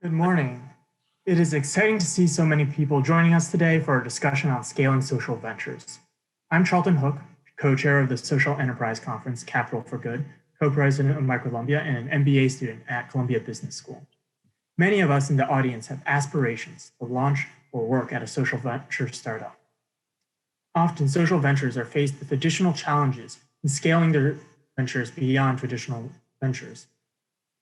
Good morning. It is exciting to see so many people joining us today for a discussion on scaling social ventures. I'm Charlton Hook, co-chair of the Social Enterprise Conference, Capital for Good, co-president of Microlumbia, and an MBA student at Columbia Business School. Many of us in the audience have aspirations to launch or work at a social venture startup. Often, social ventures are faced with additional challenges in scaling their ventures beyond traditional ventures.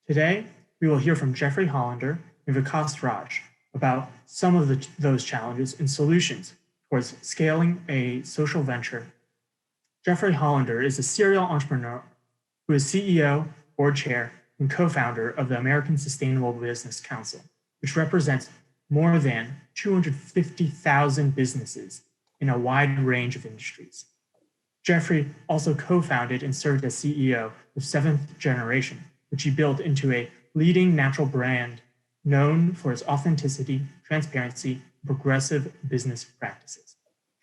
Today, we will hear from Jeffrey Hollander and Vikas Raj about some of those challenges and solutions towards scaling a social venture. Jeffrey Hollander is a serial entrepreneur who is CEO, board chair, and co-founder of the American Sustainable Business Council, which represents more than 250,000 businesses in a wide range of industries. Jeffrey also co-founded and served as CEO of Seventh Generation, which he built into a leading natural brand known for its authenticity, transparency, and progressive business practices.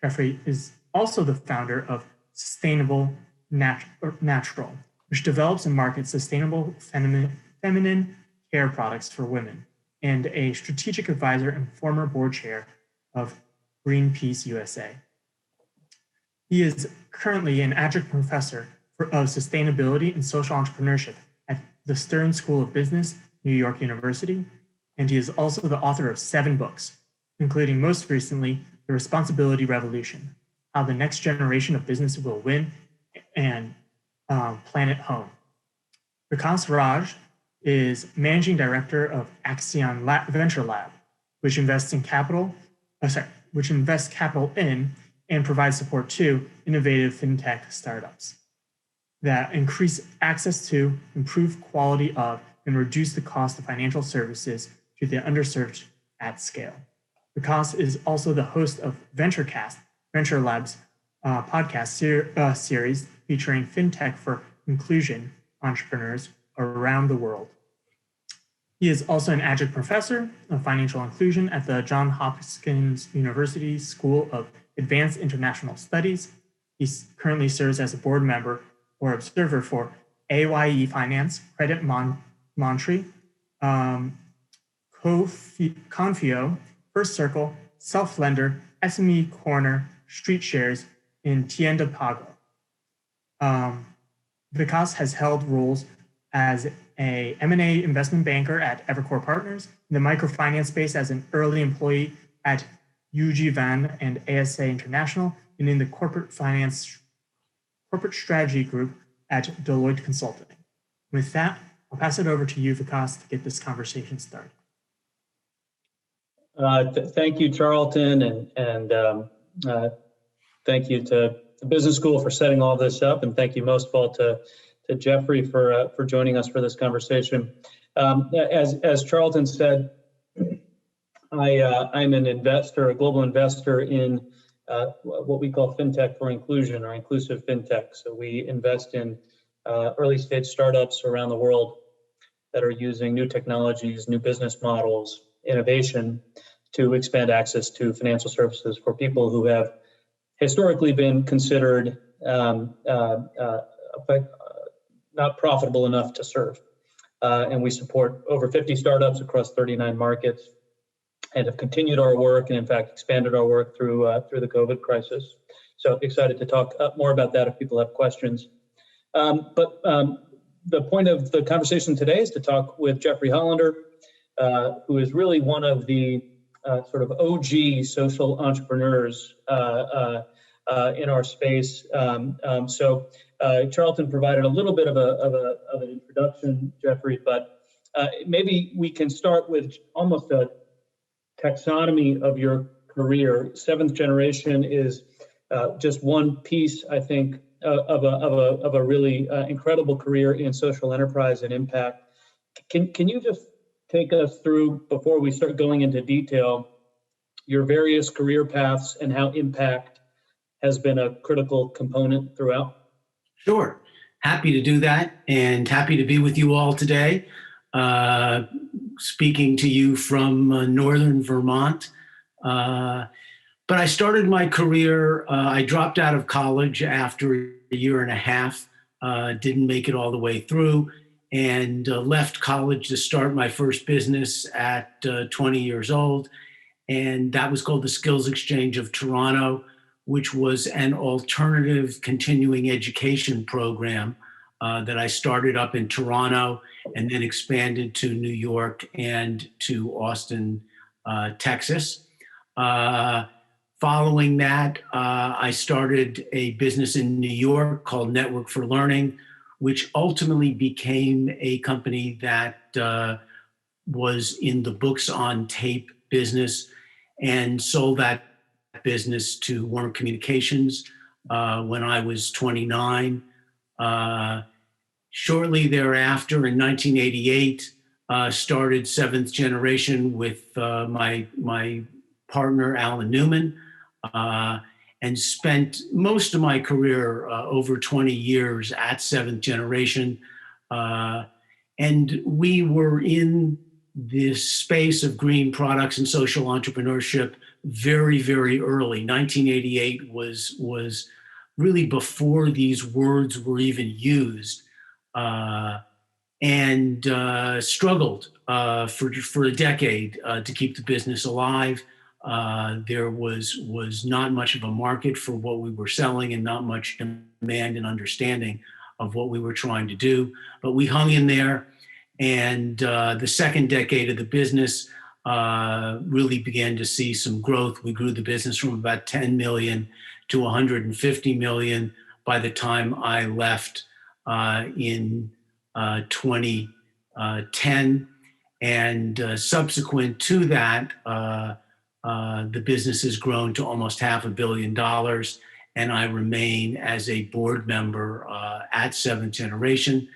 Jeffrey is also the founder of Sustainable Natural, which develops and markets sustainable feminine care products for women, and a strategic advisor and former board chair of Greenpeace USA. He is currently an adjunct professor of sustainability and social entrepreneurship at the Stern School of Business, New York University, and he is also the author of 7 books, including most recently, The Responsibility Revolution, How the Next Generation of Business Will Win, and Planet Home. Vikas Raj is managing director of Accion Venture Lab, which invests capital in and provides support to innovative fintech startups that increase access to, improve quality of, and reduce the cost of financial services to the underserved at scale. Vikas is also the host of VentureCast, Venture Lab's podcast series featuring fintech for inclusion entrepreneurs around the world. He is also an adjunct professor of financial inclusion at the Johns Hopkins University School of Advanced International Studies. He currently serves as a board member or observer for AYE Finance, Credit Montre, Confio, First Circle, Self-Lender, SME Corner, Street Shares, and Tienda Pago. Vikas has held roles as a M&A investment banker at Evercore Partners, in the microfinance space as an early employee at UG Van and ASA International, and in the corporate strategy group at Deloitte Consulting. With that, I'll pass it over to you, Vikas, to get this conversation started. Thank you, Charlton, and thank you to the Business School for setting all this up, and thank you most of all to Jeffrey for joining us for this conversation. As Charlton said, I'm an investor, a global investor in what we call fintech for inclusion, or inclusive fintech. So we invest in early stage startups around the world that are using new technologies, new business models, innovation to expand access to financial services for people who have historically been considered not profitable enough to serve. And we support over 50 startups across 39 markets, and have continued our work and in fact expanded our work through the COVID crisis. So excited to talk more about that if people have questions. But the point of the conversation today is to talk with Jeffrey Hollander, who is really one of the sort of OG social entrepreneurs in our space. So Charlton provided a little bit of an introduction, Jeffrey, but maybe we can start with almost a taxonomy of your career. Seventh Generation is just one piece, I think, of a really incredible career in social enterprise and impact. Can you just take us through, before we start going into detail, your various career paths and how impact has been a critical component throughout? Sure. Happy to do that, and happy to be with you all today. Speaking to you from northern Vermont. But I started my career, I dropped out of college after a year and a half, didn't make it all the way through, and left college to start my first business at 20 years old. And that was called the Skills Exchange of Toronto, which was an alternative continuing education program that I started up in Toronto and then expanded to New York and to Austin, Texas. Following that, I started a business in New York called Network for Learning, which ultimately became a company that was in the books on tape business, and sold that business to Warner Communications when I was 29. Shortly thereafter, in 1988, started Seventh Generation with my partner, Alan Newman, and spent most of my career, over 20 years at Seventh Generation. And we were in this space of green products and social entrepreneurship very, very early. 1988 was really before these words were even used, and struggled for a decade to keep the business alive. There was not much of a market for what we were selling and not much demand and understanding of what we were trying to do, but we hung in there. And the second decade of the business really began to see some growth. We grew the business from about 10 million to 150 million by the time I left in 2010. And subsequent to that, the business has grown to almost $500 million. And I remain as a board member at Seventh Generation.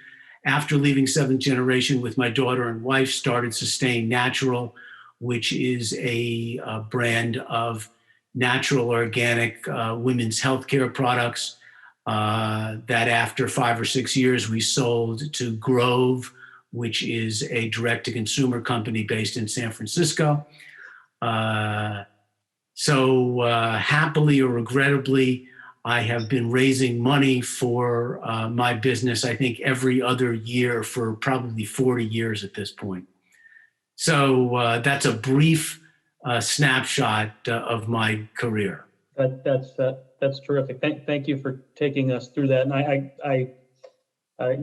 After leaving Seventh Generation with my daughter and wife, started Sustain Natural, which is a brand of natural, organic women's healthcare products that after 5 or 6 years, we sold to Grove, which is a direct-to-consumer company based in San Francisco. So happily or regrettably, I have been raising money for my business, I think, every other year for probably 40 years at this point. So that's a brief snapshot of my career. That's terrific. Thank you for taking us through that. And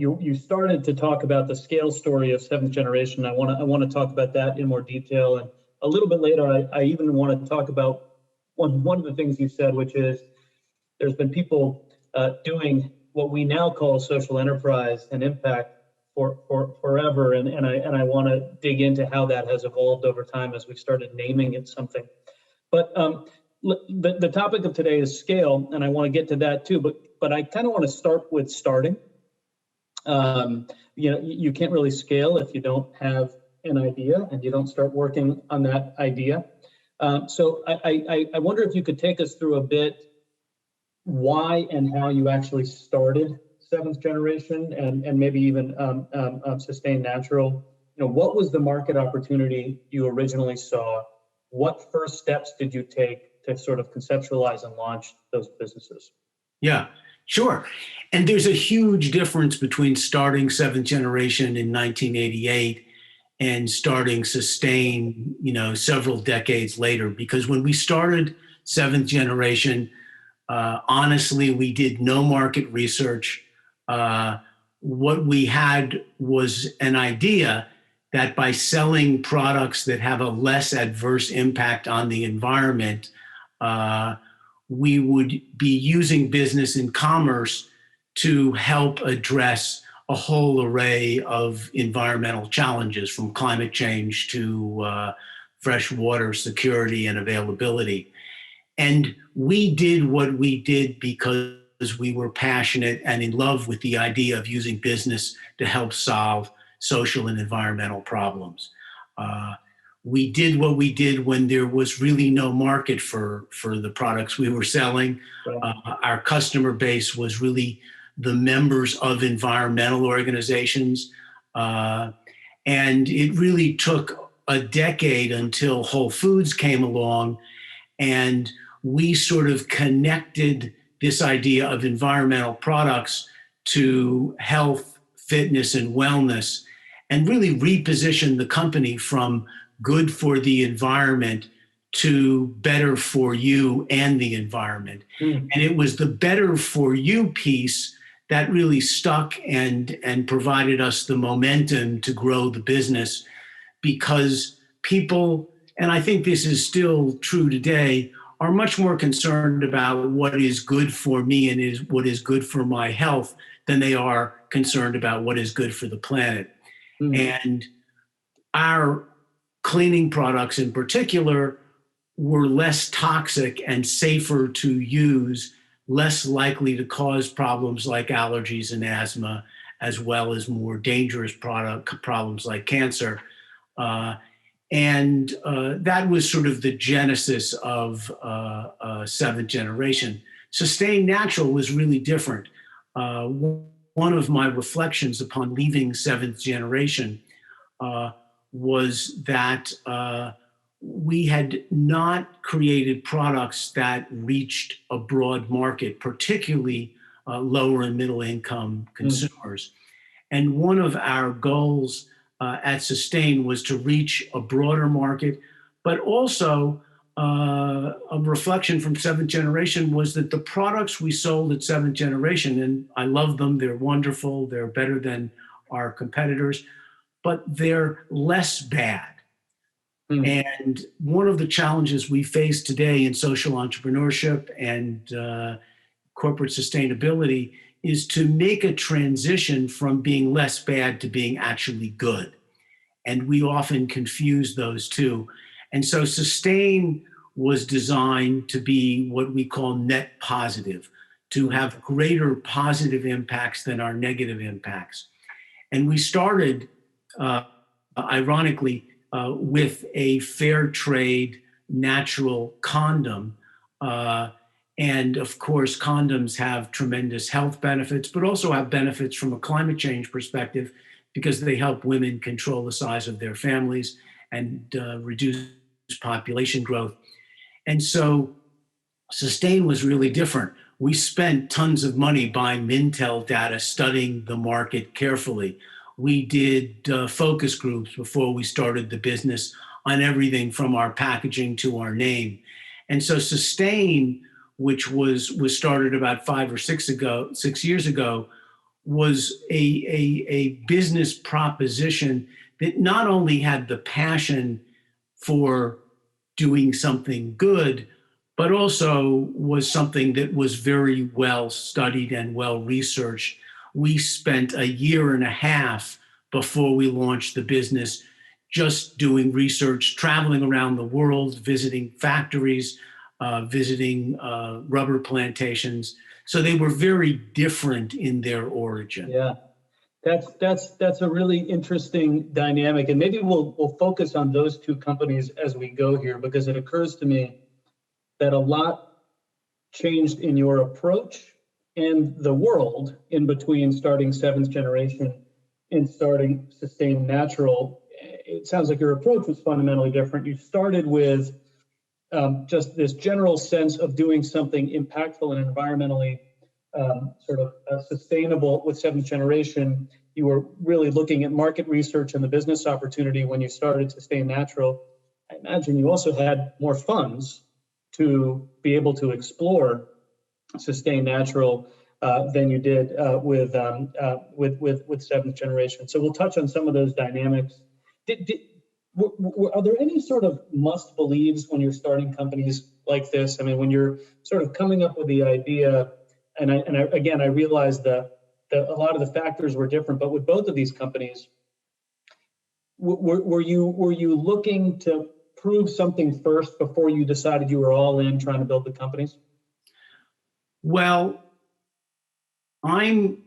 you started to talk about the scale story of Seventh Generation. I want to talk about that in more detail, and a little bit later, I even want to talk about one of the things you said, which is there's been people doing what we now call social enterprise and impact for forever, and I want to dig into how that has evolved over time as we started naming it something. But the topic of today is scale, and I want to get to that too. But I kind of want to start with starting. You can't really scale if you don't have an idea and you don't start working on that idea. So I wonder if you could take us through a bit why and how you actually started Seventh Generation and maybe even Sustain Natural. What was the market opportunity you originally saw? What first steps did you take to sort of conceptualize and launch those businesses? Yeah, sure. And there's a huge difference between starting Seventh Generation in 1988 and starting Sustain, several decades later. Because when we started Seventh Generation, honestly, we did no market research. What we had was an idea that by selling products that have a less adverse impact on the environment, we would be using business and commerce to help address a whole array of environmental challenges, from climate change to fresh water security and availability. And we did what we did because we were passionate and in love with the idea of using business to help solve social and environmental problems. We did what we did when there was really no market for the products we were selling. Right. Our customer base was really the members of environmental organizations. And it really took a decade until Whole Foods came along, and we sort of connected this idea of environmental products to health, fitness and wellness, and really reposition the company from good for the environment to better for you and the environment. And it was the better for you piece that really stuck and provided us the momentum to grow the business, because people, and I think this is still true today, are much more concerned about what is good for me and what is good for my health than they are concerned about what is good for the planet. And our cleaning products in particular were less toxic and safer to use, less likely to cause problems like allergies and asthma, as well as more dangerous problems like cancer. And that was sort of the genesis of seventh generation. Sustain Natural was really different. One of my reflections upon leaving seventh generation was that we had not created products that reached a broad market, particularly lower and middle income consumers. And one of our goals at Sustain was to reach a broader market, but also a reflection from seventh generation was that the products we sold at seventh generation, and I love them, they're wonderful, they're better than our competitors, but they're less bad. And one of the challenges we face today in social entrepreneurship and corporate sustainability is to make a transition from being less bad to being actually good. And we often confuse those two. And so Sustain was designed to be what we call net positive, to have greater positive impacts than our negative impacts. And we started, ironically, with a fair trade natural condom. And of course, condoms have tremendous health benefits, but also have benefits from a climate change perspective because they help women control the size of their families and reduce population growth. And so Sustain was really different. We spent tons of money buying Mintel data, studying the market carefully. We did focus groups before we started the business on everything from our packaging to our name. And so Sustain, which was started about 5 or 6 years ago, was a business proposition that not only had the passion for doing something good, but also was something that was very well studied and well researched. We spent a year and a half before we launched the business just doing research, traveling around the world, visiting factories, visiting rubber plantations. So they were very different in their origin. Yeah, that's a really interesting dynamic, and maybe we'll focus on those two companies as we go here, because it occurs to me that a lot changed in your approach and the world in between starting seventh generation and starting Sustain Natural. It sounds like your approach was fundamentally different. You started with just this general sense of doing something impactful and environmentally sustainable with seventh generation. You were really looking at market research and the business opportunity when you started Sustain Natural. I imagine you also had more funds to be able to explore Sustain Natural than you did with seventh generation. So we'll touch on some of those dynamics. Are there any sort of must believes when you're starting companies like this? I mean, when you're sort of coming up with the idea, and I realize that a lot of the factors were different, but with both of these companies, were you looking to prove something first before you decided you were all in trying to build the companies? Well, I'm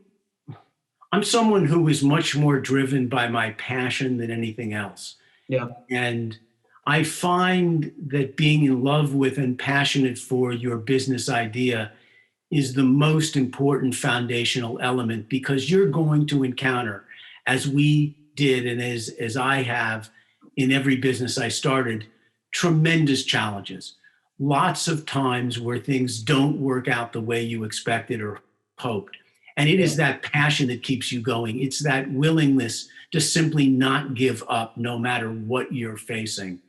someone who is much more driven by my passion than anything else. Yeah. And I find that being in love with and passionate for your business idea is the most important foundational element, because you're going to encounter, as we did and as I have in every business I started, tremendous challenges. Lots of times where things don't work out the way you expected or hoped. And it is that passion that keeps you going. It's that willingness to simply not give up no matter what you're facing.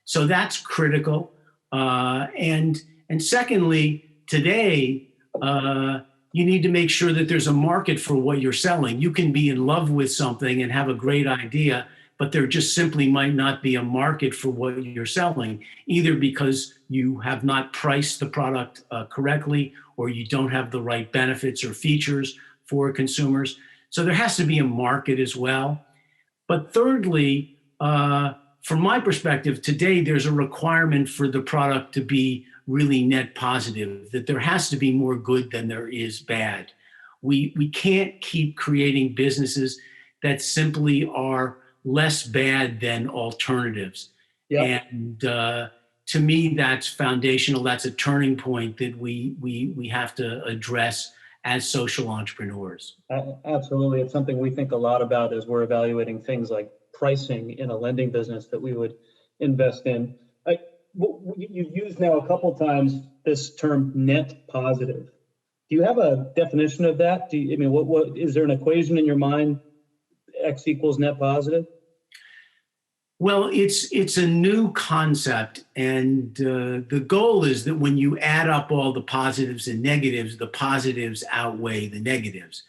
So that's critical. And secondly, today, you need to make sure that there's a market for what you're selling. You can be in love with something and have a great idea, but there just simply might not be a market for what you're selling, either because you have not priced the product correctly, or you don't have the right benefits or features for consumers. So there has to be a market as well. But thirdly, from my perspective, today there's a requirement for the product to be really net positive, that there has to be more good than there is bad. We can't keep creating businesses that simply are less bad than alternatives. Yep. And to me, that's foundational. That's a turning point that we have to address as social entrepreneurs. Absolutely. It's something we think a lot about as we're evaluating things like pricing in a lending business that we would invest in. You've used now a couple times this term net positive. Do you have a definition of that? What is there an equation in your mind? X equals net positive? Well, it's a new concept, and the goal is that when you add up all the positives and negatives, the positives outweigh the negatives.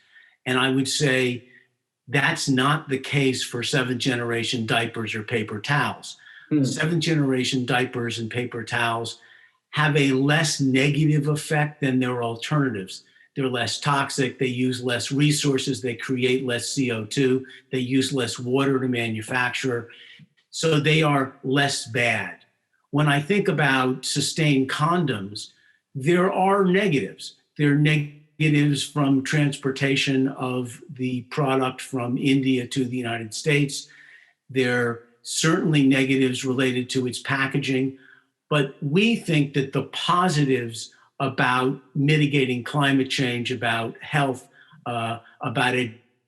And I would say that's not the case for seventh generation diapers or paper towels. Seventh generation diapers and paper towels have a less negative effect than their alternatives. They're less toxic, they use less resources, they create less CO2, they use less water to manufacture. So they are less bad. When I think about sustained condoms, there are negatives. There are negatives from transportation of the product from India to the United States. There are certainly negatives related to its packaging, but we think that the positives about mitigating climate change, about health, about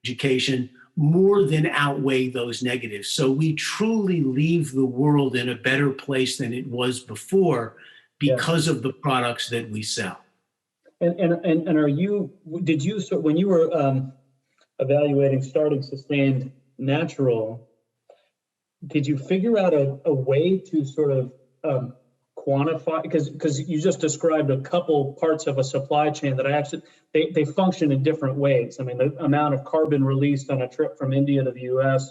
education, more than outweigh those negatives. So we truly leave the world in a better place than it was before because of the products that we sell. And did you, when you were evaluating starting Sustained Natural, did you figure out a way to sort of quantify, because you just described a couple parts of a supply chain that they function in different ways. I mean, the amount of carbon released on a trip from India to the US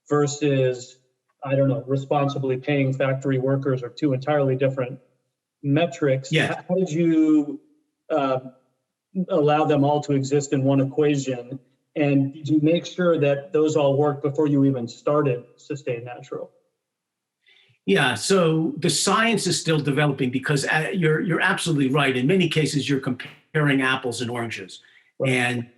versus, I don't know, responsibly paying factory workers are two entirely different metrics. Yeah. How did you allow them all to exist in one equation? And did you make sure that those all worked before you even started Sustained Natural? Yeah, so the science is still developing because you're absolutely right. In many cases, you're comparing apples and oranges. Right. And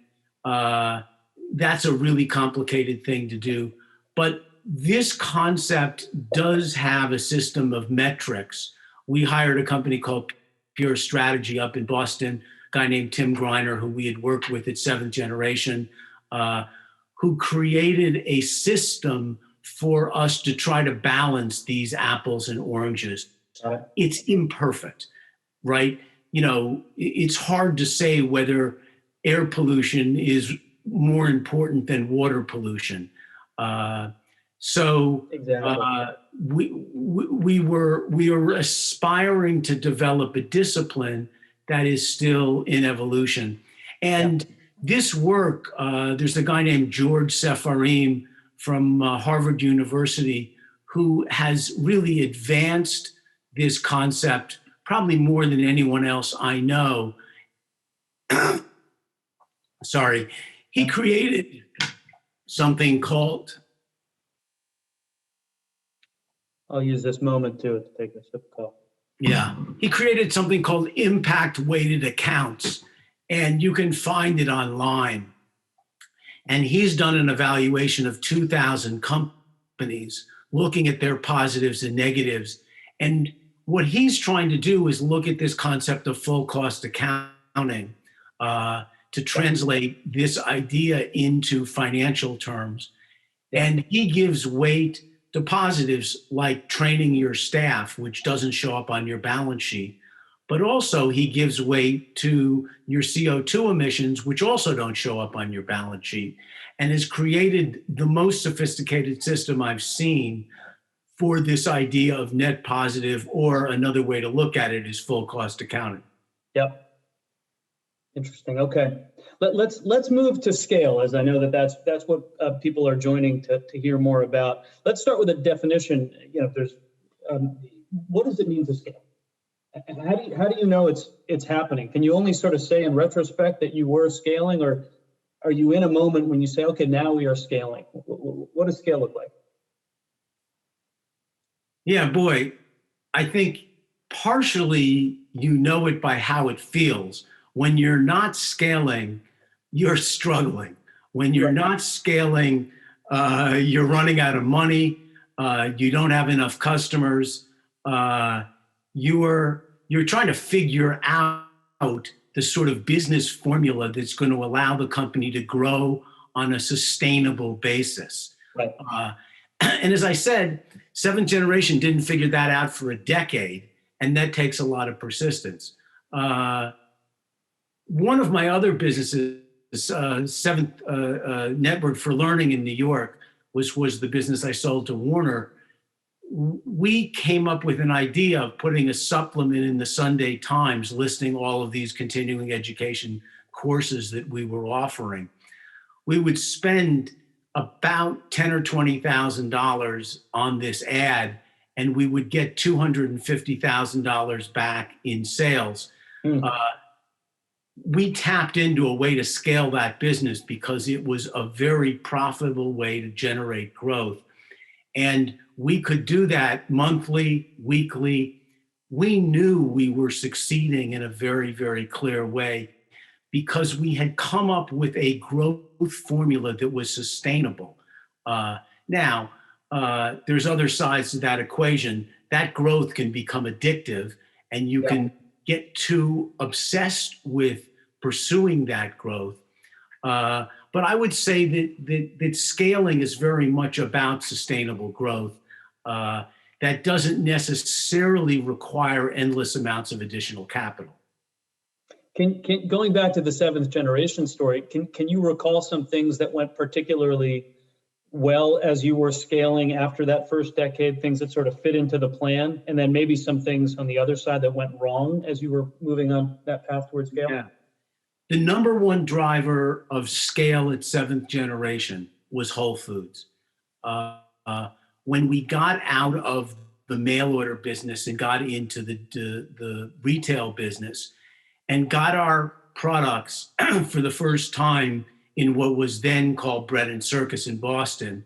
that's a really complicated thing to do. But this concept does have a system of metrics. We hired a company called Pure Strategy up in Boston, a guy named Tim Greiner, who we had worked with at Seventh Generation, who created a system for us to try to balance these apples and oranges. It's imperfect, right? You know, it's hard to say whether air pollution is more important than water pollution. So we were aspiring to develop a discipline that is still in evolution. And this work, there's a guy named George Sefarim from Harvard University who has really advanced this concept probably more than anyone else I know. Sorry. He created something called... I'll use this moment to take a sip of coffee. Yeah. He created something called impact-weighted accounts, and you can find it online. And he's done an evaluation of 2,000 companies looking at their positives and negatives. And what he's trying to do is look at this concept of full cost accounting to translate this idea into financial terms. And he gives weight to positives like training your staff, which doesn't show up on your balance sheet, but also he gives weight to your CO2 emissions, which also don't show up on your balance sheet, and has created the most sophisticated system I've seen for this idea of net positive, or another way to look at it is full cost accounting. Yep. Interesting. Okay. Let's move to scale, as I know that's what people are joining to hear more about. Let's start with a definition. There's what does it mean to scale? And how do you know it's happening? Can you only sort of say in retrospect that you were scaling, or are you in a moment when you say, okay, now we are scaling? What does scale look like? Yeah, boy, I think partially you know it by how it feels. When you're not scaling, you're struggling. When you're not scaling, you're running out of money. You don't have enough customers. You're trying to figure out the sort of business formula that's going to allow the company to grow on a sustainable basis. Right. And as I said, seventh generation didn't figure that out for a decade, and that takes a lot of persistence. One of my other businesses, Seventh Network for Learning in New York, was the business I sold to Warner. We came up with an idea of putting a supplement in the Sunday Times listing all of these continuing education courses that we were offering. We would spend about $10,000 or $20,000 on this ad, and we would get $250,000 back in sales. We tapped into a way to scale that business because it was a very profitable way to generate growth. And we could do that monthly, weekly. We knew we were succeeding in a very, very clear way because we had come up with a growth formula that was sustainable. Now, there's other sides to that equation. That growth can become addictive, and you can get too obsessed with pursuing that growth. But I would say that scaling is very much about sustainable growth. That doesn't necessarily require endless amounts of additional capital. Going back to the seventh generation story, can you recall some things that went particularly well as you were scaling after that first decade, things that sort of fit into the plan, and then maybe some things on the other side that went wrong as you were moving on that path towards scale? Yeah. The number one driver of scale at seventh generation was Whole Foods. When we got out of the mail order business and got into the retail business and got our products for the first time in what was then called Bread and Circus in Boston,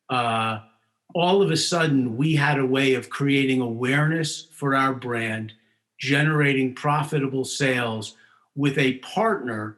all of a sudden we had a way of creating awareness for our brand, generating profitable sales with a partner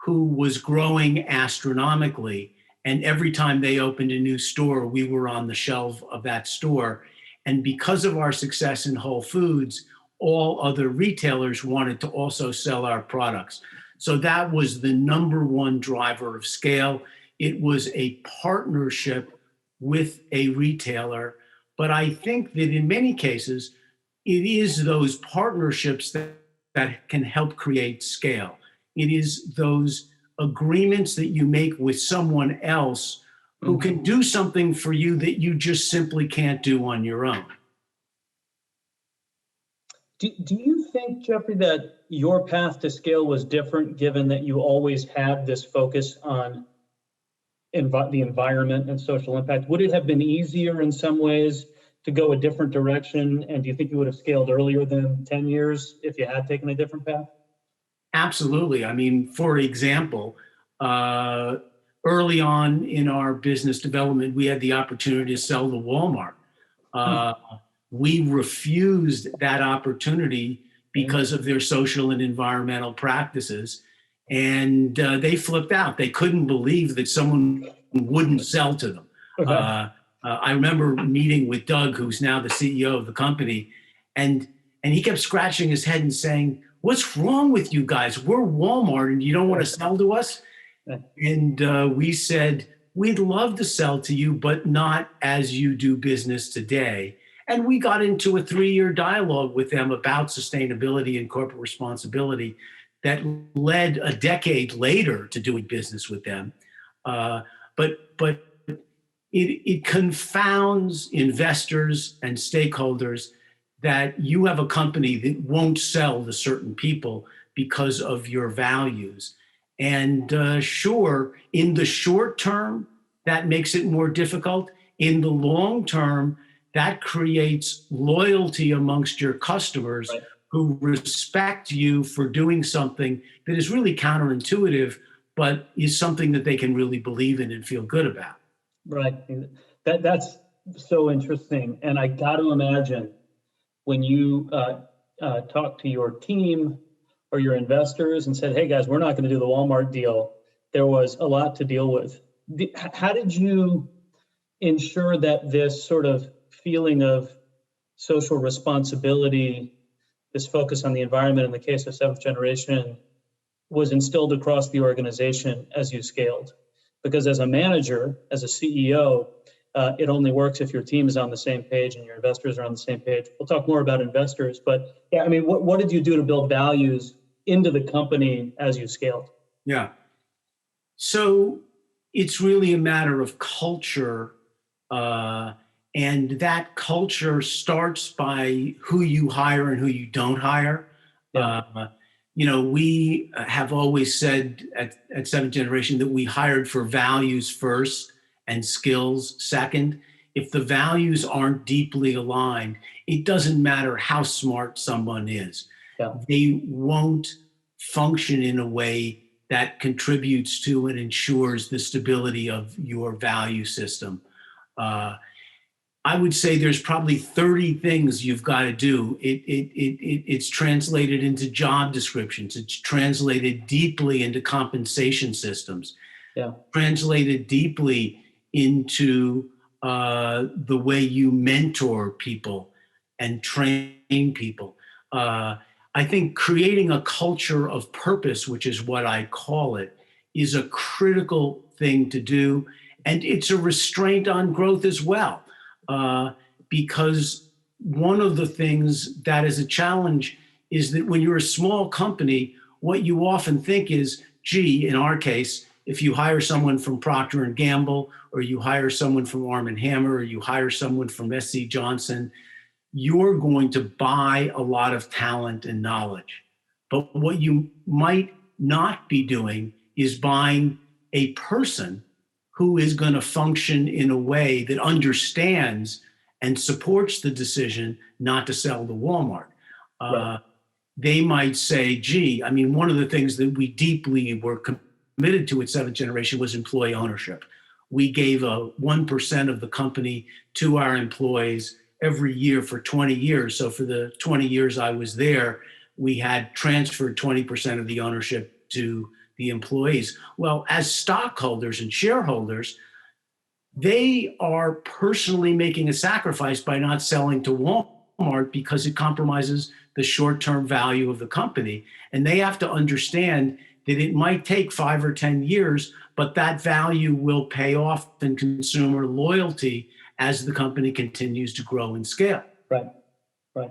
who was growing astronomically. And every time they opened a new store, we were on the shelf of that store. And because of our success in Whole Foods, all other retailers wanted to also sell our products. So that was the number one driver of scale. It was a partnership with a retailer. But I think that in many cases, it is those partnerships that can help create scale. It is those agreements that you make with someone else who can do something for you that you just simply can't do on your own. Do you think, Jeffrey, that your path to scale was different given that you always had this focus on the environment and social impact? Would it have been easier in some ways to go a different direction? And do you think you would have scaled earlier than 10 years if you had taken a different path? Absolutely. I mean, for example, early on in our business development, we had the opportunity to sell to Walmart. We refused that opportunity because of their social and environmental practices. And they flipped out. They couldn't believe that someone wouldn't sell to them. I remember meeting with Doug, who's now the CEO of the company, and he kept scratching his head and saying, "What's wrong with you guys? We're Walmart and you don't want to sell to us?" And we said, "We'd love to sell to you, but not as you do business today." And we got into a 3-year dialogue with them about sustainability and corporate responsibility that led a decade later to doing business with them. But it confounds investors and stakeholders that you have a company that won't sell to certain people because of your values. And sure, in the short term, that makes it more difficult. In the long term, that creates loyalty amongst your customers, right, who respect you for doing something that is really counterintuitive, but is something that they can really believe in and feel good about. Right. That's so interesting. And I got to imagine when you talk to your team or your investors and said, hey guys, we're not going to do the Walmart deal, there was a lot to deal with. How did you ensure that this sort of feeling of social responsibility, this focus on the environment in the case of seventh generation, was instilled across the organization as you scaled? Because as a manager, as a CEO, it only works if your team is on the same page and your investors are on the same page. We'll talk more about investors, but yeah, I mean, what did you do to build values into the company as you scaled? Yeah. So it's really a matter of culture, and that culture starts by who you hire and who you don't hire. Yeah. We have always said at Seventh Generation that we hired for values first and skills second. If the values aren't deeply aligned, it doesn't matter how smart someone is. Yeah. They won't function in a way that contributes to and ensures the stability of your value system. I would say there's probably 30 things you've got to do. It's translated into job descriptions. It's translated deeply into compensation systems. Yeah. Translated deeply into the way you mentor people and train people. I think creating a culture of purpose, which is what I call it, is a critical thing to do. And it's a restraint on growth as well. Because one of the things that is a challenge is that when you're a small company, what you often think is, gee, in our case, if you hire someone from Procter & Gamble, or you hire someone from Arm & Hammer, or you hire someone from SC Johnson, you're going to buy a lot of talent and knowledge. But what you might not be doing is buying a person who is going to function in a way that understands and supports the decision not to sell to Walmart. Right. They might say, gee, I mean, one of the things that we deeply were committed to at Seventh Generation was employee ownership. We gave 1% of the company to our employees every year for 20 years. So for the 20 years I was there, we had transferred 20% of the ownership to the employees. Well, as stockholders and shareholders, they are personally making a sacrifice by not selling to Walmart because it compromises the short-term value of the company. And they have to understand that it might take 5 or 10 years, but that value will pay off in consumer loyalty as the company continues to grow and scale. Right, right.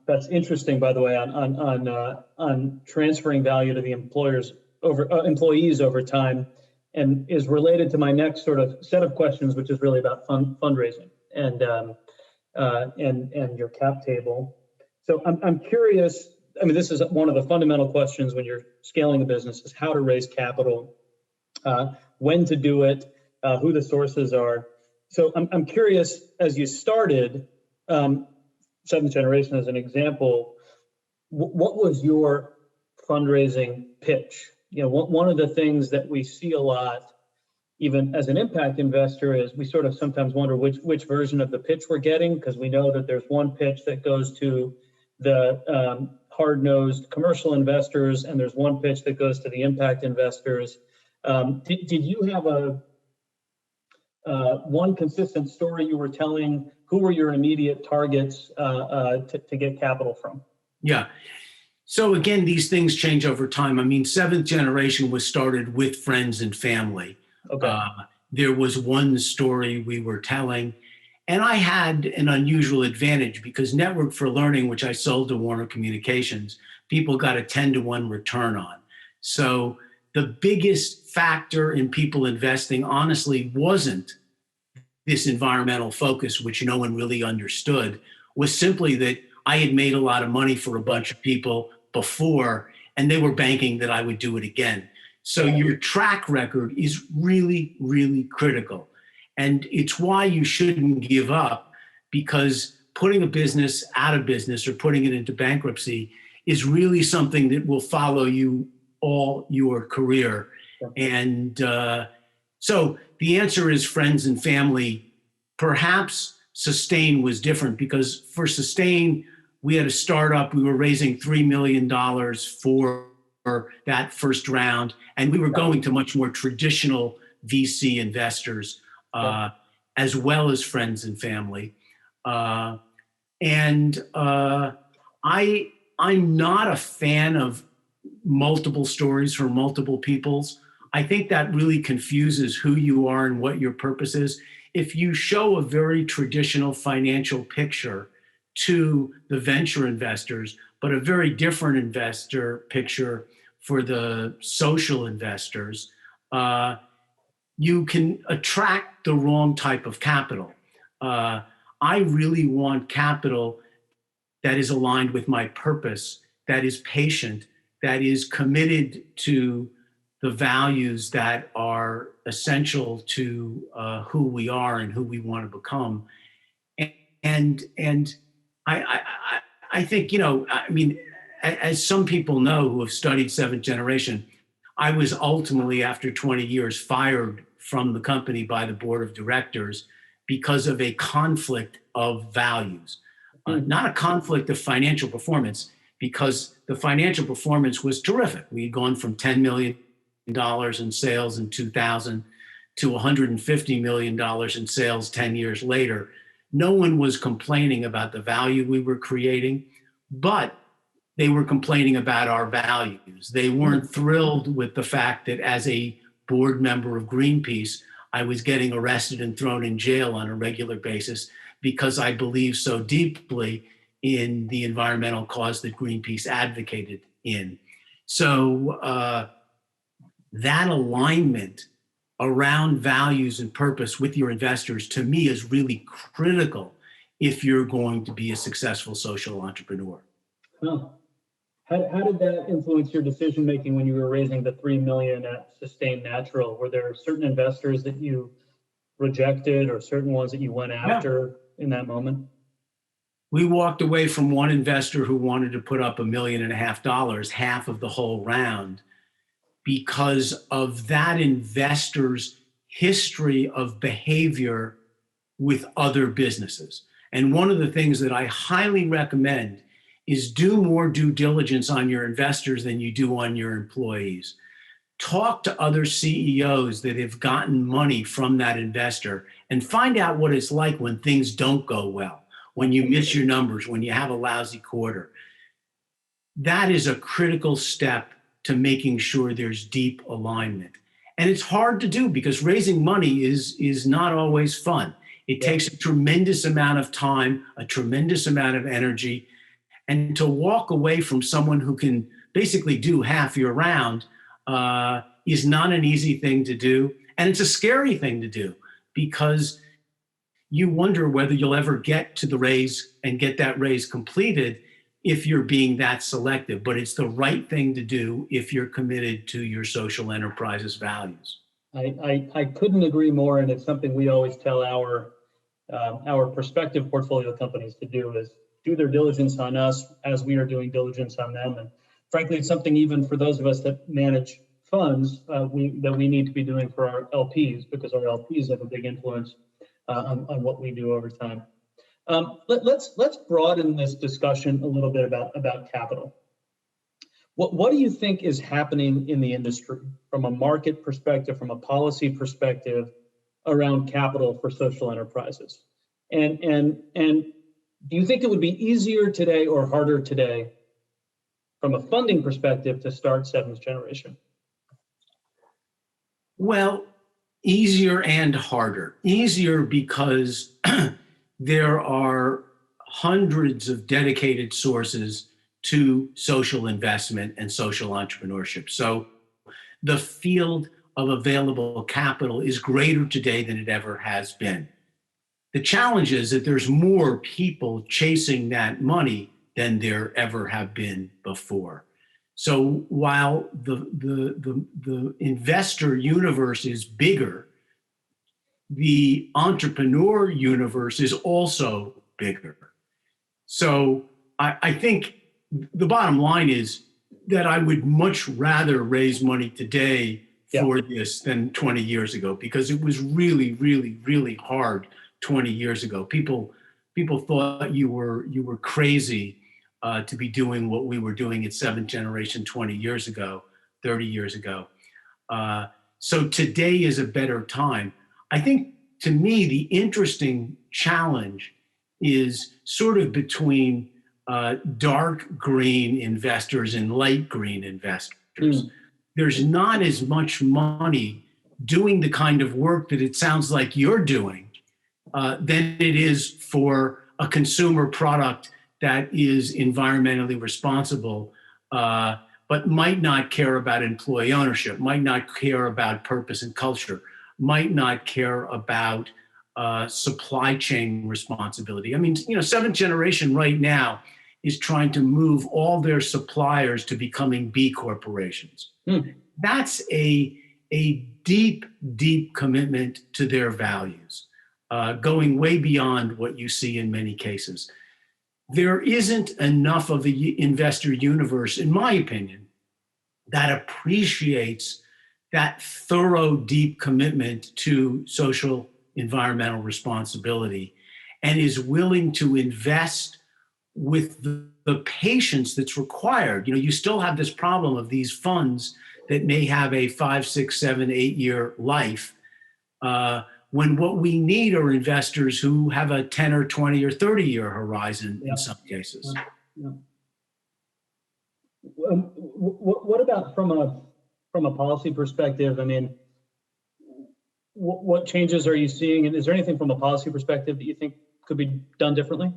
That's interesting, by the way, on transferring value to the employees over time, and is related to my next sort of set of questions, which is really about fundraising and your cap table. So I'm curious. I mean, this is one of the fundamental questions when you're scaling a business: is how to raise capital, when to do it, who the sources are. So I'm curious, as you started Seventh Generation as an example, what was your fundraising pitch? You know, one of the things that we see a lot, even as an impact investor, is we sort of sometimes wonder which version of the pitch we're getting, because we know that there's one pitch that goes to the hard-nosed commercial investors, and there's one pitch that goes to the impact investors. Did you have one consistent story you were telling? Who were your immediate targets to get capital from? Yeah. So again, these things change over time. I mean, Seventh Generation was started with friends and family. Okay. There was one story we were telling, And I had an unusual advantage because Network for Learning, which I sold to Warner Communications, people got a 10-to-1 return on. So the biggest factor in people investing, honestly, wasn't this environmental focus, which no one really understood, was simply that I had made a lot of money for a bunch of people before, and they were banking that I would do it again. So your track record is really, really critical. And it's why you shouldn't give up, because putting a business out of business or putting it into bankruptcy is really something that will follow you all your career. And so the answer is friends and family. Perhaps Sustain was different, because for Sustain, we had a startup. We were raising $3 million for that first round, and we were going to much more traditional VC investors, as well as friends and family. I'm not a fan of multiple stories from multiple peoples. I think that really confuses who you are and what your purpose is. If you show a very traditional financial picture to the venture investors, but a very different investor picture for the social investors, you can attract the wrong type of capital. I really want capital that is aligned with my purpose, that is patient, that is committed to the values that are essential to who we are and who we want to become. And I think, I mean, as some people know who have studied seventh generation, I was ultimately, after 20 years, fired from the company by the board of directors because of a conflict of values, not a conflict of financial performance, because the financial performance was terrific. We had gone from $10 million in sales in 2000 to $150 million in sales 10 years later. No one was complaining about the value we were creating, but they were complaining about our values. They weren't thrilled with the fact that as a board member of Greenpeace, I was getting arrested and thrown in jail on a regular basis because I believed so deeply in the environmental cause that Greenpeace advocated in. So that alignment around values and purpose with your investors, to me, is really critical if you're going to be a successful social entrepreneur. Huh. How did that influence your decision making when you were raising the $3 million at Sustain Natural? Were there certain investors that you rejected or certain ones that you went after in that moment? We walked away from one investor who wanted to put up $1.5 million, half of the whole round, because of that investor's history of behavior with other businesses. And one of the things that I highly recommend is do more due diligence on your investors than you do on your employees. Talk to other CEOs that have gotten money from that investor and find out what it's like when things don't go well, when you miss your numbers, when you have a lousy quarter. That is a critical step to making sure there's deep alignment. And it's hard to do because raising money is not always fun. It takes a tremendous amount of time, a tremendous amount of energy. And to walk away from someone who can basically do half your round is not an easy thing to do. And it's a scary thing to do because you wonder whether you'll ever get to the raise and get that raise completed if you're being that selective. But it's the right thing to do if you're committed to your social enterprise's values. I couldn't agree more. And it's something we always tell our prospective portfolio companies to do, is do their diligence on us as we are doing diligence on them. And frankly, it's something even for those of us that manage funds that we need to be doing for our LPs, because our LPs have a big influence on what we do over time. Let's broaden this discussion a little bit about capital. What do you think is happening in the industry from a market perspective, from a policy perspective, around capital for social enterprises? And do you think it would be easier today or harder today from a funding perspective to start seventh generation? Well, easier and harder. Easier because there are hundreds of dedicated sources to social investment and social entrepreneurship. So the field of available capital is greater today than it ever has been. The challenge is that there's more people chasing that money than there ever have been before. So while the investor universe is bigger, the entrepreneur universe is also bigger. So I think the bottom line is that I would much rather raise money today for this than 20 years ago, because it was really, really, really hard 20 years ago. People thought you were crazy to be doing what we were doing at Seventh Generation 20 years ago, 30 years ago. So today is a better time. I think, to me, the interesting challenge is sort of between dark green investors and light green investors. There's not as much money doing the kind of work that it sounds like you're doing than it is for a consumer product that is environmentally responsible, but might not care about employee ownership, might not care about purpose and culture, might not care about supply chain responsibility. I mean, Seventh Generation right now is trying to move all their suppliers to becoming B corporations. That's a deep, deep commitment to their values, going way beyond what you see in many cases. There isn't enough of the investor universe, in my opinion, that appreciates that thorough, deep commitment to social environmental responsibility and is willing to invest with the patience that's required. You still have this problem of these funds that may have a 5, 6, 7, 8-year life, when what we need are investors who have a 10 or 20 or 30-year horizon in some cases. What about from a policy perspective? I mean, what changes are you seeing? And is there anything from a policy perspective that you think could be done differently?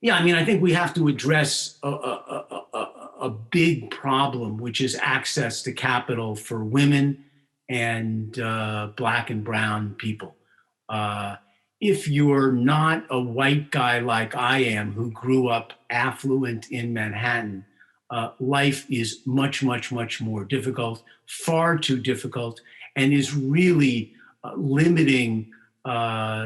Yeah, I mean, I think we have to address a big problem, which is access to capital for women and Black and brown people. If you're not a white guy like I am, who grew up affluent in Manhattan, life is much, much, much more difficult, far too difficult, and is really limiting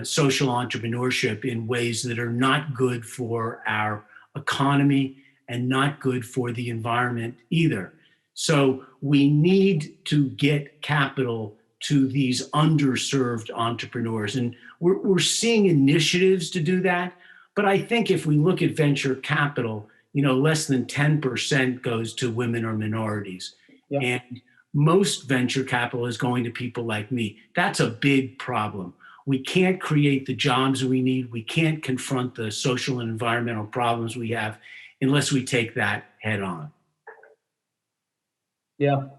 social entrepreneurship in ways that are not good for our economy and not good for the environment either. So we need to get capital to these underserved entrepreneurs. And we're seeing initiatives to do that. But I think if we look at venture capital, less than 10% goes to women or minorities. And most venture capital is going to people like me. That's a big problem. We can't create the jobs we need. We can't confront the social and environmental problems we have unless we take that head on. Yeah.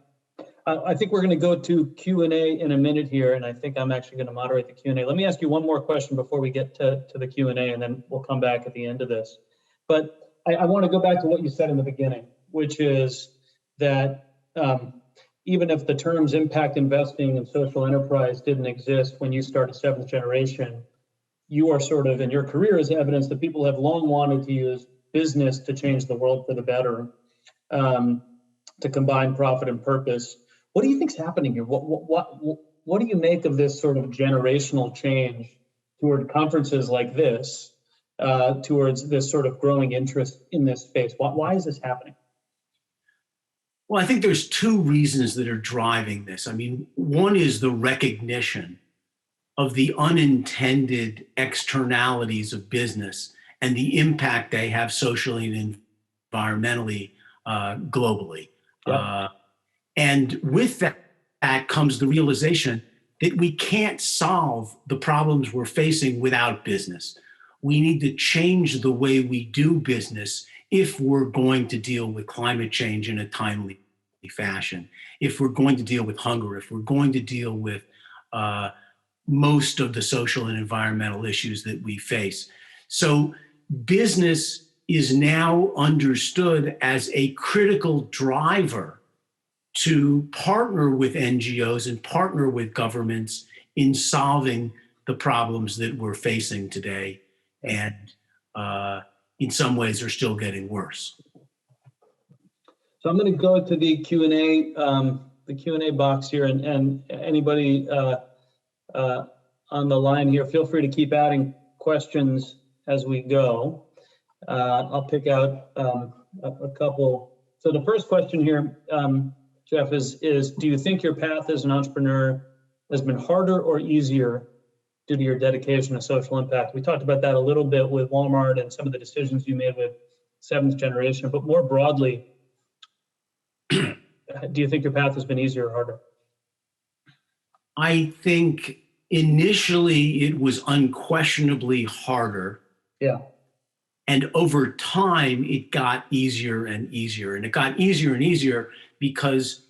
I think we're going to go to Q&A in a minute here, and I think I'm actually going to moderate the Q&A. Let me ask you one more question before we get to the Q&A, and then we'll come back at the end of this. But I want to go back to what you said in the beginning, which is that even if the terms impact investing and social enterprise didn't exist when you started Seventh Generation, you are sort of, in your career, is evidence that people have long wanted to use business to change the world for the better, to combine profit and purpose. What do you think's happening here? What do you make of this sort of generational change toward conferences like this, towards this sort of growing interest in this space? Why is this happening? Well, I think there's two reasons that are driving this. I mean, one is the recognition of the unintended externalities of business and the impact they have socially and environmentally, globally. And with that comes the realization that we can't solve the problems we're facing without business. We need to change the way we do business if we're going to deal with climate change in a timely fashion, if we're going to deal with hunger, if we're going to deal with most of the social and environmental issues that we face. So business is now understood as a critical driver to partner with NGOs and partner with governments in solving the problems that we're facing today. And in some ways are still getting worse. So I'm going to go to the Q&A box here, and anybody on the line here, feel free to keep adding questions as we go. I'll pick out a couple. So the first question here, Jeff, is do you think your path as an entrepreneur has been harder or easier due to your dedication to social impact? We talked about that a little bit with Walmart and some of the decisions you made with seventh generation, but more broadly, do you think your path has been easier or harder? I think initially it was unquestionably harder. Yeah. And over time, it got easier and easier. And it got easier and easier because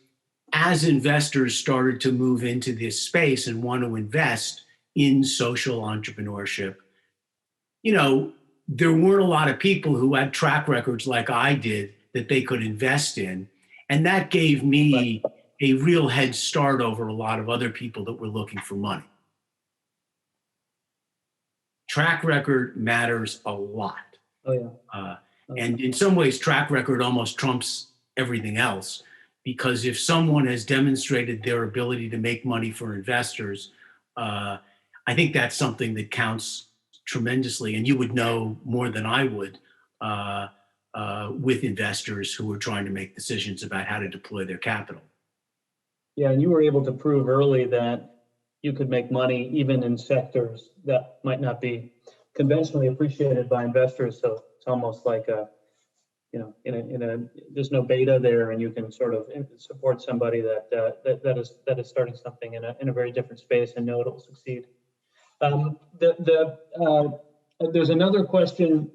as investors started to move into this space and want to invest in social entrepreneurship, you know, there weren't a lot of people who had track records like I did that they could invest in. And that gave me a real head start over a lot of other people that were looking for money. Track record matters a lot. Oh, yeah. And in some ways, track record almost trumps everything else, because if someone has demonstrated their ability to make money for investors, I think that's something that counts tremendously. And you would know more than I would with investors who are trying to make decisions about how to deploy their capital. Yeah, and you were able to prove early that you could make money even in sectors that might not be conventionally appreciated by investors. So it's almost like there's no beta there, and you can sort of support somebody that is starting something in a very different space and know it will succeed. There's another question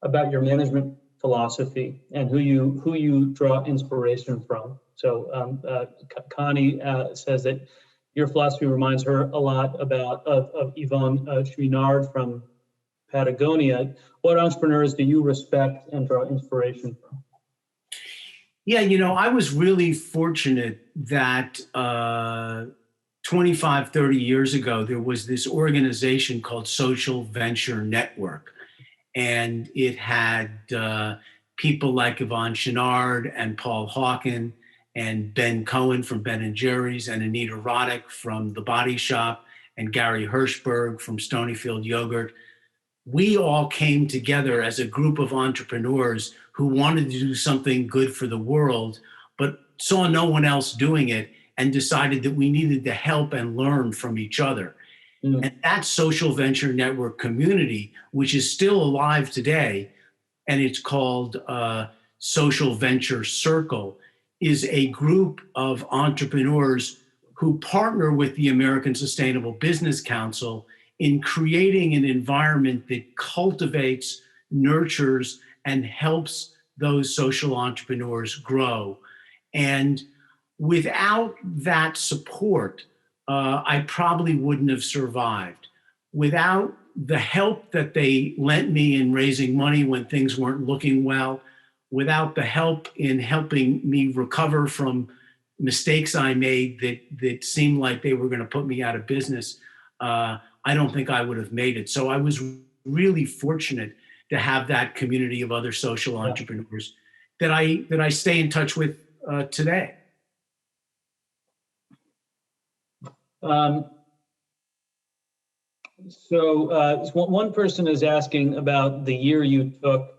about your management philosophy and who you draw inspiration from. So Connie says that your philosophy reminds her a lot of Yvonne Chouinard from Patagonia. What entrepreneurs do you respect and draw inspiration from? Yeah, you know, I was really fortunate that 25, 30 years ago, there was this organization called Social Venture Network. And it had people like Yvonne Chouinard and Paul Hawken and Ben Cohen from Ben & Jerry's and Anita Roddick from The Body Shop and Gary Hirschberg from Stonyfield Yogurt. We all came together as a group of entrepreneurs who wanted to do something good for the world, but saw no one else doing it and decided that we needed to help and learn from each other. Mm. And that Social Venture Network community, which is still alive today, and it's called Social Venture Circle, is a group of entrepreneurs who partner with the American Sustainable Business Council in creating an environment that cultivates, nurtures, and helps those social entrepreneurs grow. And without that support, I probably wouldn't have survived. Without the help that they lent me in raising money when things weren't looking well, without the help in helping me recover from mistakes I made that seemed like they were going to put me out of business, I don't think I would have made it. So I was really fortunate to have that community of other social entrepreneurs that I stay in touch with today. So one person is asking about the year you took.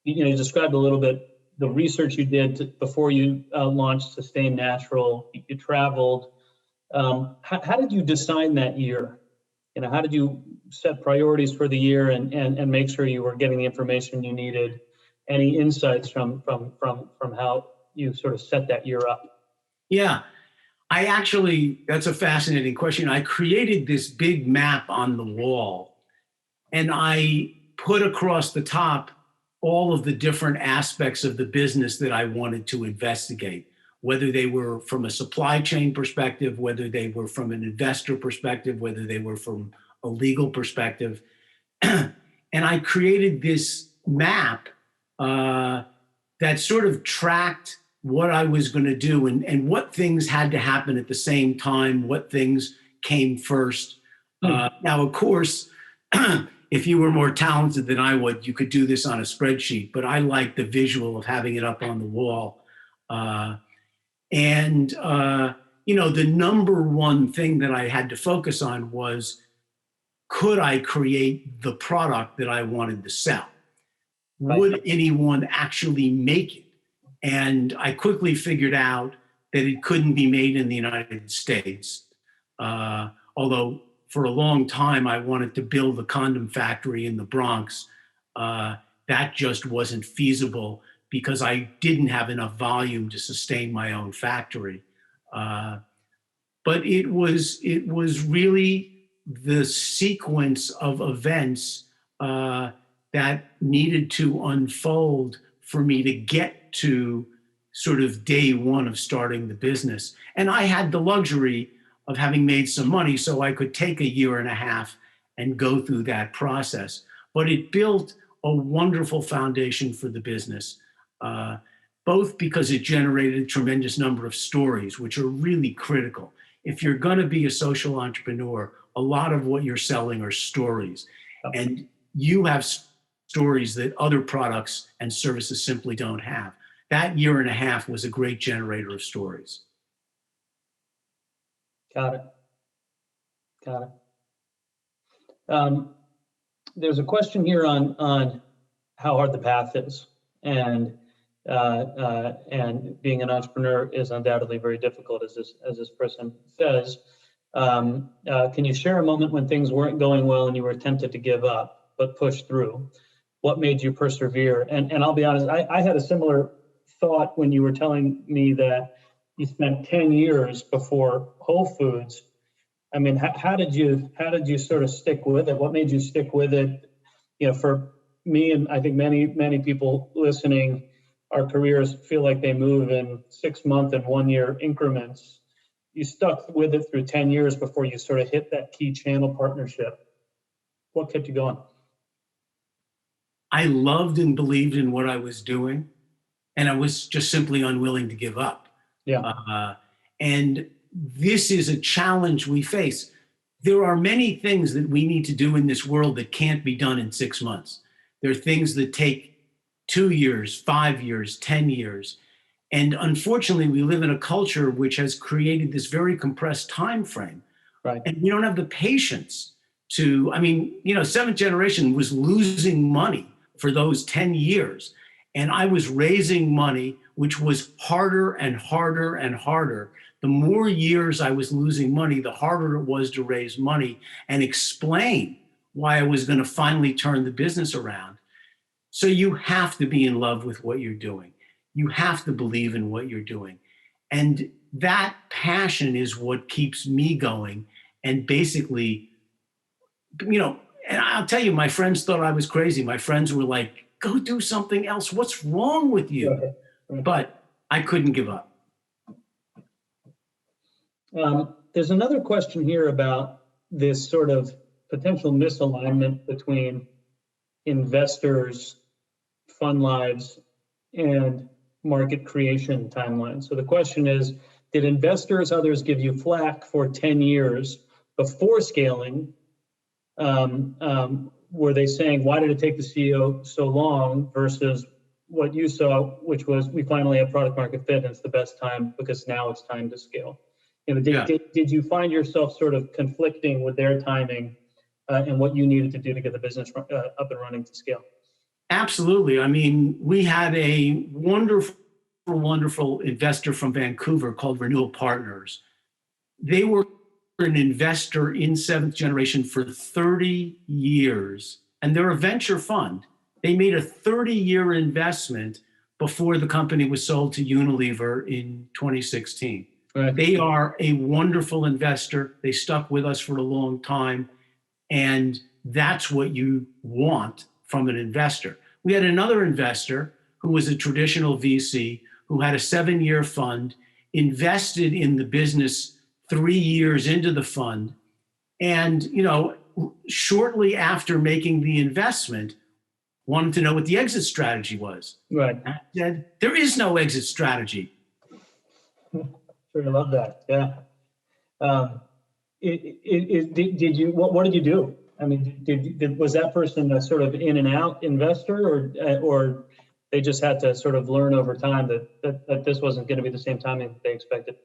You described a little bit the research you did before you launched Sustain Natural. You traveled. How did you design that year? How did you set priorities for the year and make sure you were getting the information you needed? Any insights from how you sort of set that year up? Yeah. That's a fascinating question. I created this big map on the wall, and I put across the top all of the different aspects of the business that I wanted to investigate. whether they were from a supply chain perspective, whether they were from an investor perspective, whether they were from a legal perspective. And I created this map that sort of tracked what I was going to do and what things had to happen at the same time, what things came first. Now, of course, if you were more talented than I would, you could do this on a spreadsheet, but I like the visual of having it up on the wall. The number one thing that I had to focus on was, could I create the product that I wanted to sell? Would anyone actually make it? And I quickly figured out that it couldn't be made in the United States. Although for a long time, I wanted to build a condom factory in the Bronx. That just wasn't feasible because I didn't have enough volume to sustain my own factory. But it was really the sequence of events that needed to unfold for me to get to sort of day one of starting the business. And I had the luxury of having made some money, so I could take a year and a half and go through that process. But it built a wonderful foundation for the business, both because it generated a tremendous number of stories, which are really critical. If you're going to be a social entrepreneur, a lot of what you're selling are stories. And you have stories that other products and services simply don't have. That year and a half was a great generator of stories. Got it. There's a question here on how hard the path is, and being an entrepreneur is undoubtedly very difficult, as this person says. Can you share a moment when things weren't going well and you were tempted to give up but pushed through? What made you persevere? And I'll be honest, I had a similar thought when you were telling me that you spent 10 years before Whole Foods. I mean, how did you sort of stick with it? What made you stick with it? You know, for me, and I think many people listening, our careers feel like they move in 6-month and 1-year increments. You stuck with it through 10 years before you sort of hit that key channel partnership. What kept you going? I loved and believed in what I was doing, and I was just simply unwilling to give up. Yeah. And this is a challenge we face. There are many things that we need to do in this world that can't be done in 6 months. There are things that take 2 years, 5 years, 10 years. And unfortunately, we live in a culture which has created this very compressed time frame. Right. And we don't have the patience to, seventh generation was losing money for those 10 years. And I was raising money, which was harder and harder and harder. The more years I was losing money, the harder it was to raise money and explain why I was going to finally turn the business around. So you have to be in love with what you're doing. You have to believe in what you're doing. And that passion is what keeps me going. And basically, and I'll tell you, my friends thought I was crazy. My friends were like, go do something else. What's wrong with you? But I couldn't give up. There's another question here about this sort of potential misalignment between investors, fund lives, and market creation timelines. So the question is, did investors, others give you flack for 10 years before scaling? Were they saying, why did it take the CEO so long, versus what you saw, which was, we finally have product market fit and it's the best time because now it's time to scale? Did you find yourself sort of conflicting with their timing and what you needed to do to get the business up and running to scale? Absolutely. I mean, we had a wonderful investor from Vancouver called Renewal Partners. They were an investor in seventh generation for 30 years, and they're a venture fund. They made a 30-year investment before the company was sold to Unilever in 2016. Right. They are a wonderful investor. They stuck with us for a long time, and that's what you want from an investor. We had another investor who was a traditional VC who had a 7-year fund, invested in the business 3 years into the fund, and shortly after making the investment, wanted to know what the exit strategy was. Right. I said, there is no exit strategy. Sure, I love that. Yeah. Did you? What did you do? I mean, was that person a sort of in and out investor, or they just had to sort of learn over time that this wasn't going to be the same timing they expected?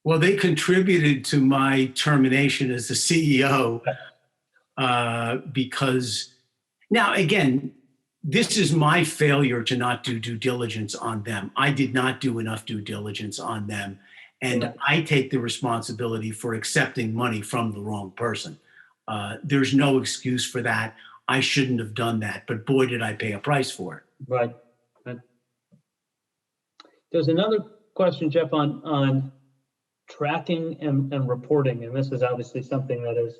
Well, they contributed to my termination as the CEO because now, again, this is my failure to not do due diligence on them. I did not do enough due diligence on them. And I take the responsibility for accepting money from the wrong person. There's no excuse for that. I shouldn't have done that, but boy, did I pay a price for it. Right. There's another question, Jeff, on tracking and reporting, and this is obviously something that is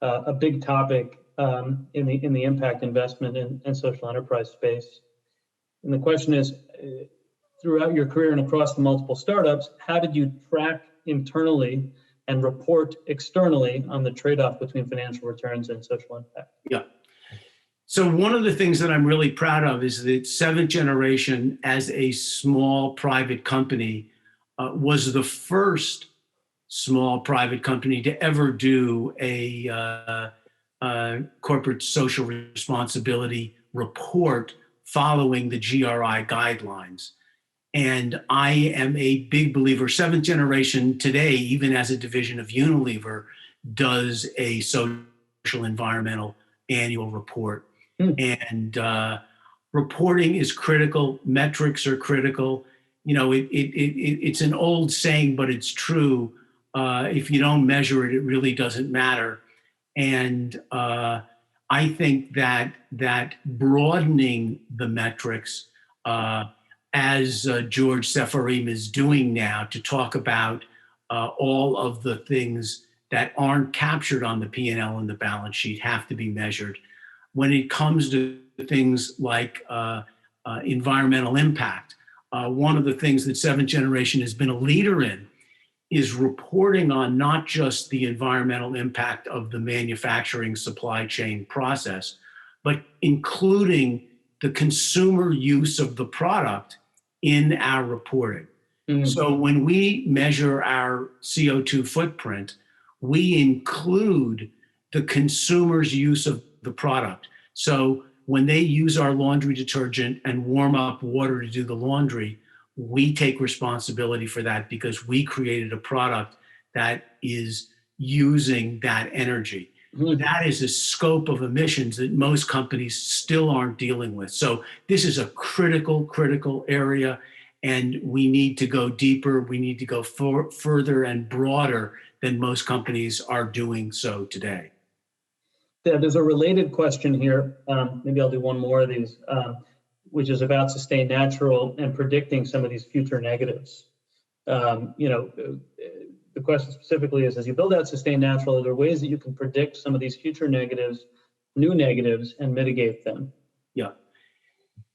a big topic in the impact investment and social enterprise space. And the question is, throughout your career and across the multiple startups, how did you track internally and report externally on the trade-off between financial returns and social impact? Yeah. So one of the things that I'm really proud of is that Seventh Generation, as a small private company, was the first small private company to ever do a corporate social responsibility report following the GRI guidelines. And I am a big believer. Seventh Generation today, even as a division of Unilever, does a social environmental annual report. And reporting is critical. Metrics are critical. It's an old saying, but it's true. If you don't measure it, it really doesn't matter. And I think that broadening the metrics, as George Sefarim is doing now, to talk about all of the things that aren't captured on the P&L and the balance sheet have to be measured. When it comes to things like environmental impact, one of the things that Seventh Generation has been a leader in is reporting on not just the environmental impact of the manufacturing supply chain process, but including the consumer use of the product in our reporting. Mm-hmm. So when we measure our CO2 footprint, we include the consumer's use of the product. So when they use our laundry detergent and warm up water to do the laundry, we take responsibility for that because we created a product that is using that energy. Mm-hmm. That is a scope of emissions that most companies still aren't dealing with. So this is a critical area, and we need to go deeper. We need to go further and broader than most companies are doing so today. Yeah, there's a related question here. Maybe I'll do one more of these, which is about Sustain Natural and predicting some of these future negatives. The question specifically is, as you build out Sustain Natural, are there ways that you can predict some of these future negatives, new negatives, and mitigate them? Yeah.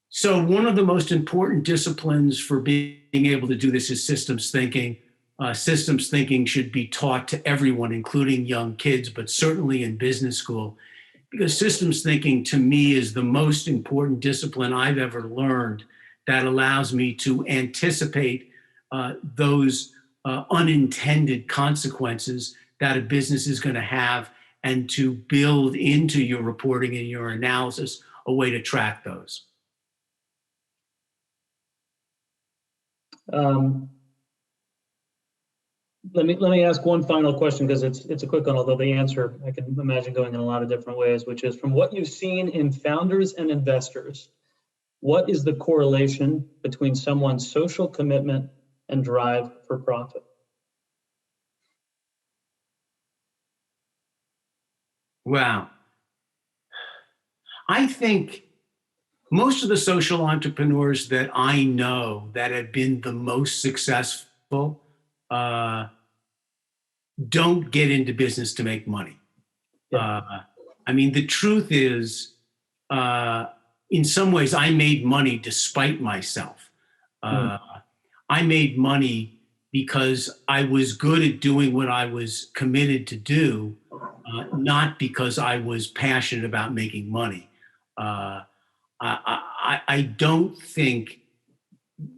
So one of the most important disciplines for being able to do this is systems thinking. Systems thinking should be taught to everyone, including young kids, but certainly in business school, because systems thinking to me is the most important discipline I've ever learned that allows me to anticipate those unintended consequences that a business is going to have, and to build into your reporting and your analysis a way to track those. Let me ask one final question, because it's a quick one, although the answer I can imagine going in a lot of different ways, which is, from what you've seen in founders and investors, what is the correlation between someone's social commitment and drive for profit? Wow. I think most of the social entrepreneurs that I know that have been the most successful don't get into business to make money. Yeah. I mean, the truth is, in some ways, I made money despite myself. I made money because I was good at doing what I was committed to do, not because I was passionate about making money. I don't think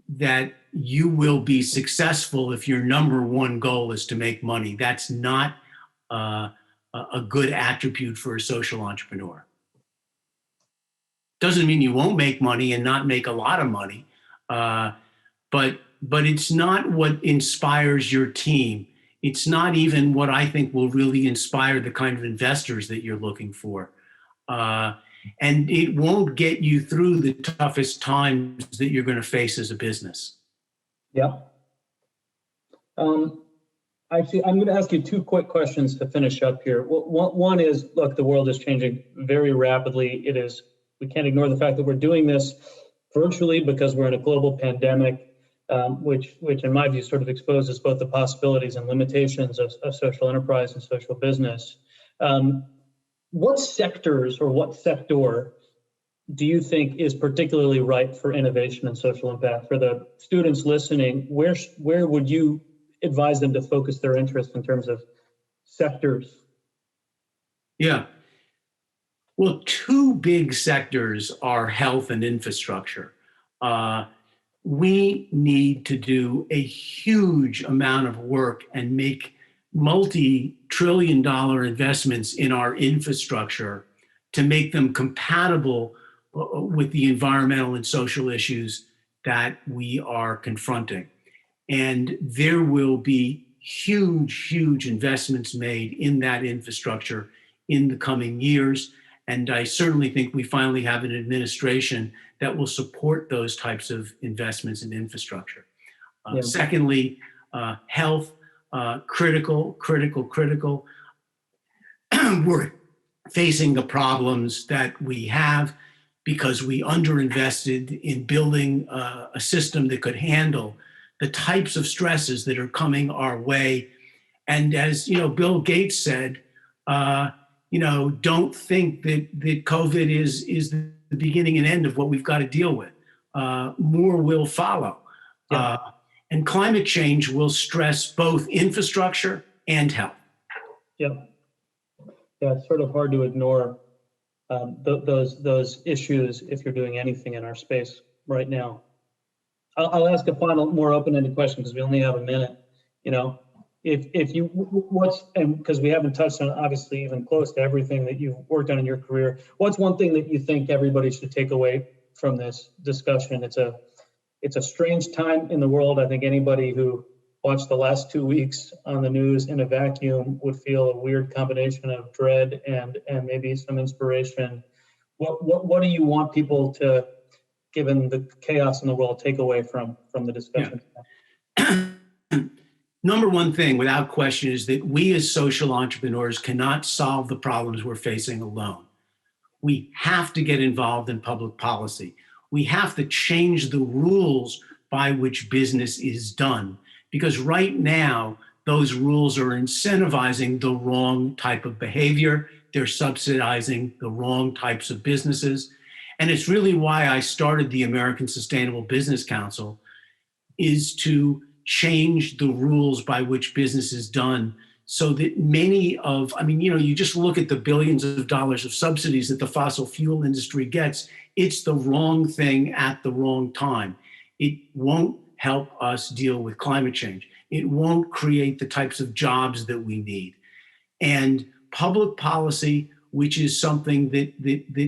that you will be successful if your number one goal is to make money. That's not a good attribute for a social entrepreneur. Doesn't mean you won't make money and not make a lot of money, but it's not what inspires your team. It's not even what I think will really inspire the kind of investors that you're looking for. And it won't get you through the toughest times that you're going to face as a business. Yeah. Actually, I'm going to ask you two quick questions to finish up here. One is, look, the world is changing very rapidly. We can't ignore the fact that we're doing this virtually because we're in a global pandemic, which in my view sort of exposes both the possibilities and limitations of social enterprise and social business. What sectors or what sector do you think is particularly ripe for innovation and social impact? For the students listening, where would you advise them to focus their interest in terms of sectors? Yeah. Well, two big sectors are health and infrastructure. We need to do a huge amount of work and make multi-trillion-dollar investments in our infrastructure to make them compatible with the environmental and social issues that we are confronting. And there will be huge investments made in that infrastructure in the coming years. And I certainly think we finally have an administration that will support those types of investments in infrastructure. Secondly, health, critical. We're facing the problems that we have because we underinvested in building a system that could handle the types of stresses that are coming our way. And as Bill Gates said, don't think that COVID is the beginning and end of what we've got to deal with. More will follow. Yeah. And climate change will stress both infrastructure and health. Yeah, it's sort of hard to ignore those issues if you're doing anything in our space right now. I'll ask a final, more open-ended question because we only have a minute. Because we haven't touched on obviously even close to everything that you've worked on in your career. What's one thing that you think everybody should take away from this discussion? It's a strange time in the world. I think anybody who watched the last 2 weeks on the news in a vacuum would feel a weird combination of dread and maybe some inspiration. What do you want people to, given the chaos in the world, take away from the discussion? Yeah. Number one thing, without question, is that we as social entrepreneurs cannot solve the problems we're facing alone. We have to get involved in public policy. We have to change the rules by which business is done, because right now, those rules are incentivizing the wrong type of behavior. They're subsidizing the wrong types of businesses. And it's really why I started the American Sustainable Business Council, is to change the rules by which business is done so that you just look at the billions of dollars of subsidies that the fossil fuel industry gets. It's the wrong thing at the wrong time. It won't help us deal with climate change. It won't create the types of jobs that we need. And public policy, which is something that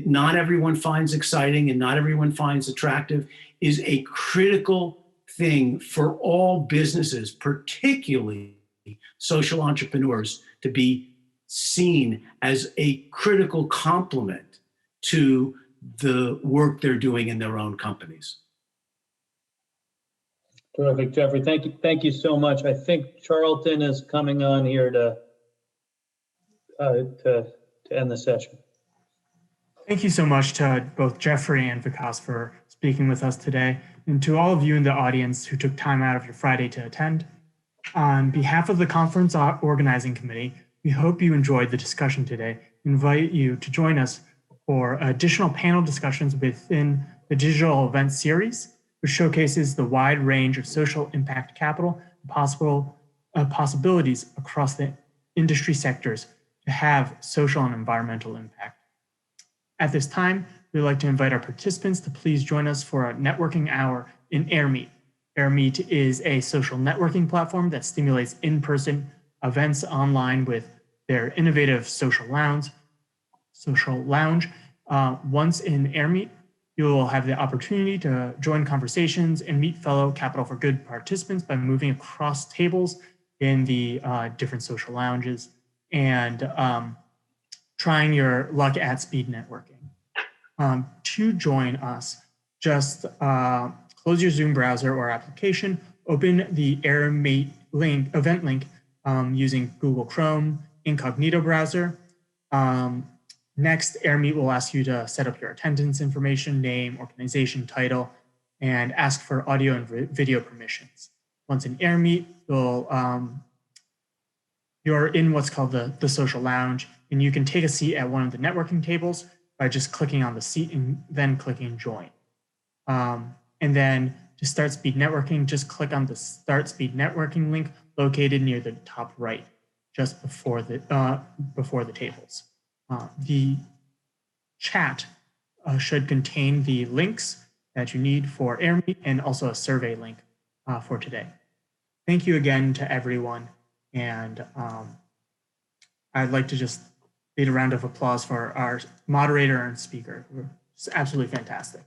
not everyone finds exciting and not everyone finds attractive, is a critical thing for all businesses, particularly social entrepreneurs, to be seen as a critical complement to the work they're doing in their own companies. Terrific, Jeffrey. Thank you so much. I think Charlton is coming on here to end the session. Thank you so much to both Jeffrey and Vikas for speaking with us today, and to all of you in the audience who took time out of your Friday to attend. On behalf of the conference organizing committee, we hope you enjoyed the discussion today. We invite you to join us for additional panel discussions within the digital event series which showcases the wide range of social impact capital and possibilities across the industry sectors to have social and environmental impact. At this time, we'd like to invite our participants to please join us for a networking hour in AirMeet. AirMeet is a social networking platform that stimulates in-person events online with their innovative social lounge. Once in AirMeet, you will have the opportunity to join conversations and meet fellow Capital for Good participants by moving across tables in the different social lounges and trying your luck at speed networking. To join us, just close your Zoom browser or application, open the AirMeet event link using Google Chrome incognito browser. Next, AirMeet will ask you to set up your attendance information, name, organization, title, and ask for audio and video permissions. Once in AirMeet, you're in what's called the social lounge, and you can take a seat at one of the networking tables by just clicking on the seat and then clicking join. And then to start speed networking, just click on the Start Speed Networking link located near the top right, just before the tables. The chat should contain the links that you need for AirMeet and also a survey link for today. Thank you again to everyone. And I'd like to just lead a round of applause for our moderator and speaker. It's absolutely fantastic.